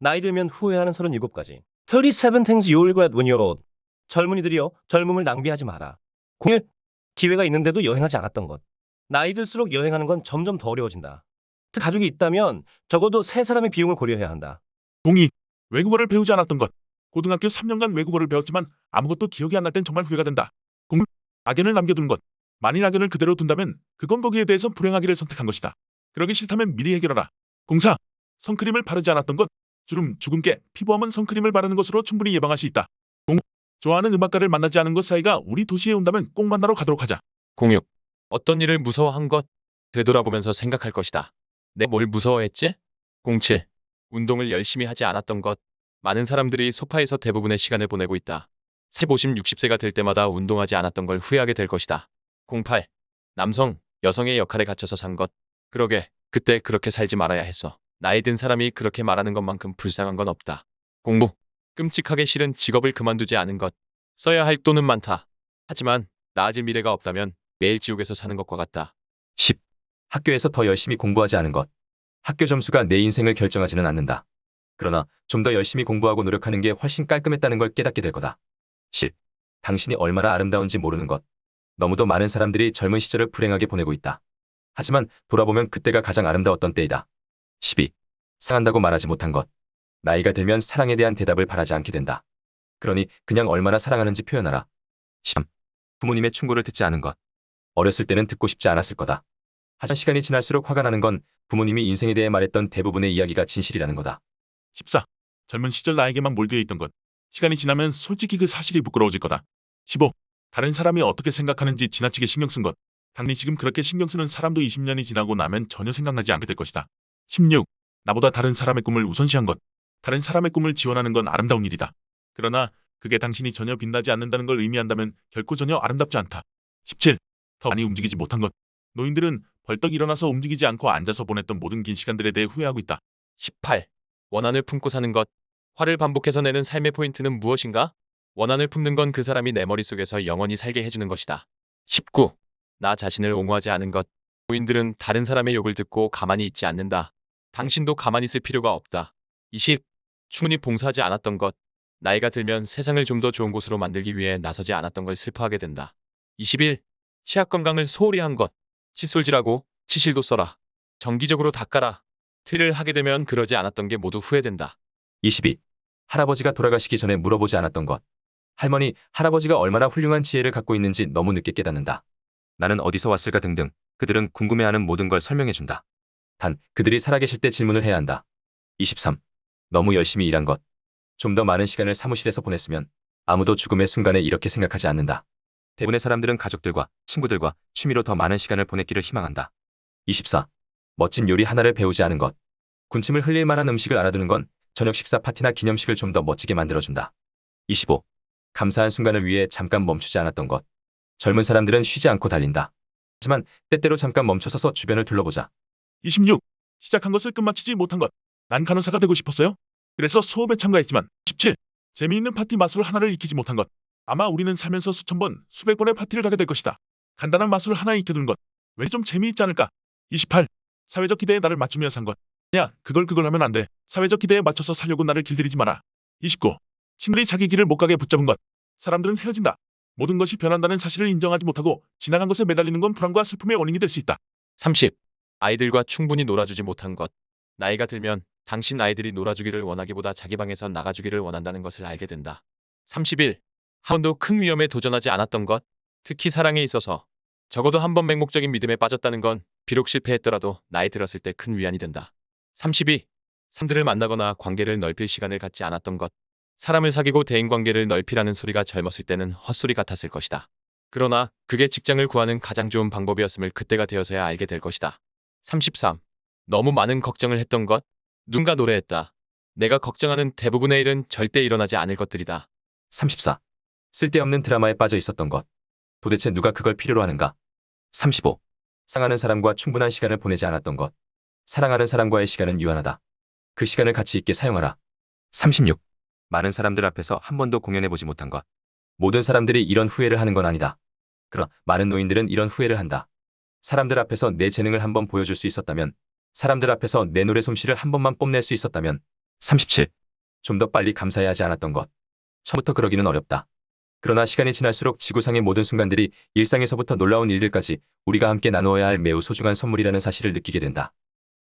나이 들면 후회하는 37가지. 37 things you regret when you're old. 젊은이들이여, 젊음을 낭비하지 마라. 01. 기회가 있는데도 여행하지 않았던 것. 나이 들수록 여행하는 건 점점 더 어려워진다. 가족이 있다면 적어도 세 사람의 비용을 고려해야 한다. 02. 외국어를 배우지 않았던 것. 고등학교 3년간 외국어를 배웠지만 아무것도 기억이 안 날 땐 정말 후회가 된다. 0. 악연을 남겨둔 것. 만일 악연을 그대로 둔다면 그건 거기에 대해서 불행하기를 선택한 것이다. 그러기 싫다면 미리 해결하라. 04. 선크림을 바르지 않았던 것. 주름, 주근깨, 피부암은 선크림을 바르는 것으로 충분히 예방할 수 있다. 05. 좋아하는 음악가를 만나지 않은 것 사이가 우리 도시에 온다면 꼭 만나러 가도록 하자. 06. 어떤 일을 무서워한 것. 되돌아보면서 생각할 것이다. 내 뭘 무서워했지? 07. 운동을 열심히 하지 않았던 것. 많은 사람들이 소파에서 대부분의 시간을 보내고 있다. 50, 60세가 될 때마다 운동하지 않았던 걸 후회하게 될 것이다. 08. 남성, 여성의 역할에 갇혀서 산 것. 그러게, 그때 그렇게 살지 말아야 했어. 나이 든 사람이 그렇게 말하는 것만큼 불쌍한 건 없다. 09. 끔찍하게 싫은 직업을 그만두지 않은 것. 써야 할 돈은 많다. 하지만 나아질 미래가 없다면 매일 지옥에서 사는 것과 같다. 10. 학교에서 더 열심히 공부하지 않은 것. 학교 점수가 내 인생을 결정하지는 않는다. 그러나 좀 더 열심히 공부하고 노력하는 게 훨씬 깔끔했다는 걸 깨닫게 될 거다. 10. 당신이 얼마나 아름다운지 모르는 것. 너무도 많은 사람들이 젊은 시절을 불행하게 보내고 있다. 하지만 돌아보면 그때가 가장 아름다웠던 때이다. 12. 사랑한다고 말하지 못한 것. 나이가 들면 사랑에 대한 대답을 바라지 않게 된다. 그러니 그냥 얼마나 사랑하는지 표현하라. 13. 부모님의 충고를 듣지 않은 것. 어렸을 때는 듣고 싶지 않았을 거다. 하지만 시간이 지날수록 화가 나는 건 부모님이 인생에 대해 말했던 대부분의 이야기가 진실이라는 거다. 14. 젊은 시절 나에게만 몰두해 있던 것. 시간이 지나면 솔직히 그 사실이 부끄러워질 거다. 15. 다른 사람이 어떻게 생각하는지 지나치게 신경 쓴 것. 당연히 지금 그렇게 신경 쓰는 사람도 20년이 지나고 나면 전혀 생각나지 않게 될 것이다. 16. 나보다 다른 사람의 꿈을 우선시한 것. 다른 사람의 꿈을 지원하는 건 아름다운 일이다. 그러나 그게 당신이 전혀 빛나지 않는다는 걸 의미한다면 결코 전혀 아름답지 않다. 17. 더 많이 움직이지 못한 것. 노인들은 벌떡 일어나서 움직이지 않고 앉아서 보냈던 모든 긴 시간들에 대해 후회하고 있다. 18. 원한을 품고 사는 것. 화를 반복해서 내는 삶의 포인트는 무엇인가? 원한을 품는 건 그 사람이 내 머릿속에서 영원히 살게 해주는 것이다. 19. 나 자신을 옹호하지 않은 것. 노인들은 다른 사람의 욕을 듣고 가만히 있지 않는다. 당신도 가만히 있을 필요가 없다. 20. 충분히 봉사하지 않았던 것. 나이가 들면 세상을 좀 더 좋은 곳으로 만들기 위해 나서지 않았던 걸 슬퍼하게 된다. 21. 치아 건강을 소홀히 한 것. 칫솔질하고 치실도 써라. 정기적으로 닦아라. 틀을 하게 되면 그러지 않았던 게 모두 후회된다. 22. 할아버지가 돌아가시기 전에 물어보지 않았던 것. 할머니, 할아버지가 얼마나 훌륭한 지혜를 갖고 있는지 너무 늦게 깨닫는다. 나는 어디서 왔을까 등등 그들은 궁금해하는 모든 걸 설명해준다. 단, 그들이 살아계실 때 질문을 해야 한다. 23. 너무 열심히 일한 것. 좀 더 많은 시간을 사무실에서 보냈으면 아무도 죽음의 순간에 이렇게 생각하지 않는다. 대부분의 사람들은 가족들과 친구들과 취미로 더 많은 시간을 보냈기를 희망한다. 24. 멋진 요리 하나를 배우지 않은 것. 군침을 흘릴 만한 음식을 알아두는 건 저녁 식사 파티나 기념식을 좀 더 멋지게 만들어준다. 25. 감사한 순간을 위해 잠깐 멈추지 않았던 것. 젊은 사람들은 쉬지 않고 달린다. 하지만 때때로 잠깐 멈춰서서 주변을 둘러보자. 26. 시작한 것을 끝마치지 못한 것. 난 간호사가 되고 싶었어요. 그래서 수업에 참가했지만. 17. 재미있는 파티 마술 하나를 익히지 못한 것. 아마 우리는 살면서 수천 번, 수백 번의 파티를 가게 될 것이다. 간단한 마술 하나 익혀두는 것. 왠지 좀 재미있지 않을까? 28. 사회적 기대에 나를 맞추며 산 것. 야, 그걸 하면 안 돼. 사회적 기대에 맞춰서 살려고 나를 길들이지 마라. 29. 친구들이 자기 길을 못 가게 붙잡은 것. 사람들은 헤어진다. 모든 것이 변한다는 사실을 인정하지 못하고 지나간 것에 매달리는 건 불안과 슬픔의 원인이 될 수 있다. 30. 아이들과 충분히 놀아주지 못한 것. 나이가 들면 당신 아이들이 놀아주기를 원하기보다 자기 방에서 나가주기를 원한다는 것을 알게 된다. 31. 한 번도 큰 위험에 도전하지 않았던 것. 특히 사랑에 있어서. 적어도 한 번 맹목적인 믿음에 빠졌다는 건 비록 실패했더라도 나이 들었을 때 큰 위안이 된다. 32. 사람들을 만나거나 관계를 넓힐 시간을 갖지 않았던 것. 사람을 사귀고 대인관계를 넓히라는 소리가 젊었을 때는 헛소리 같았을 것이다. 그러나 그게 직장을 구하는 가장 좋은 방법이었음을 그때가 되어서야 알게 될 것이다. 33. 너무 많은 걱정을 했던 것. 누군가 노래했다. 내가 걱정하는 대부분의 일은 절대 일어나지 않을 것들이다. 34. 쓸데없는 드라마에 빠져 있었던 것. 도대체 누가 그걸 필요로 하는가? 35. 사랑하는 사람과 충분한 시간을 보내지 않았던 것. 사랑하는 사람과의 시간은 유한하다. 그 시간을 가치 있게 사용하라. 36. 많은 사람들 앞에서 한 번도 공연해보지 못한 것. 모든 사람들이 이런 후회를 하는 건 아니다. 그러나 많은 노인들은 이런 후회를 한다. 사람들 앞에서 내 재능을 한번 보여줄 수 있었다면, 사람들 앞에서 내 노래 솜씨를 한 번만 뽐낼 수 있었다면, 37. 좀 더 빨리 감사해야 하지 않았던 것. 처음부터 그러기는 어렵다. 그러나 시간이 지날수록 지구상의 모든 순간들이 일상에서부터 놀라운 일들까지 우리가 함께 나누어야 할 매우 소중한 선물이라는 사실을 느끼게 된다.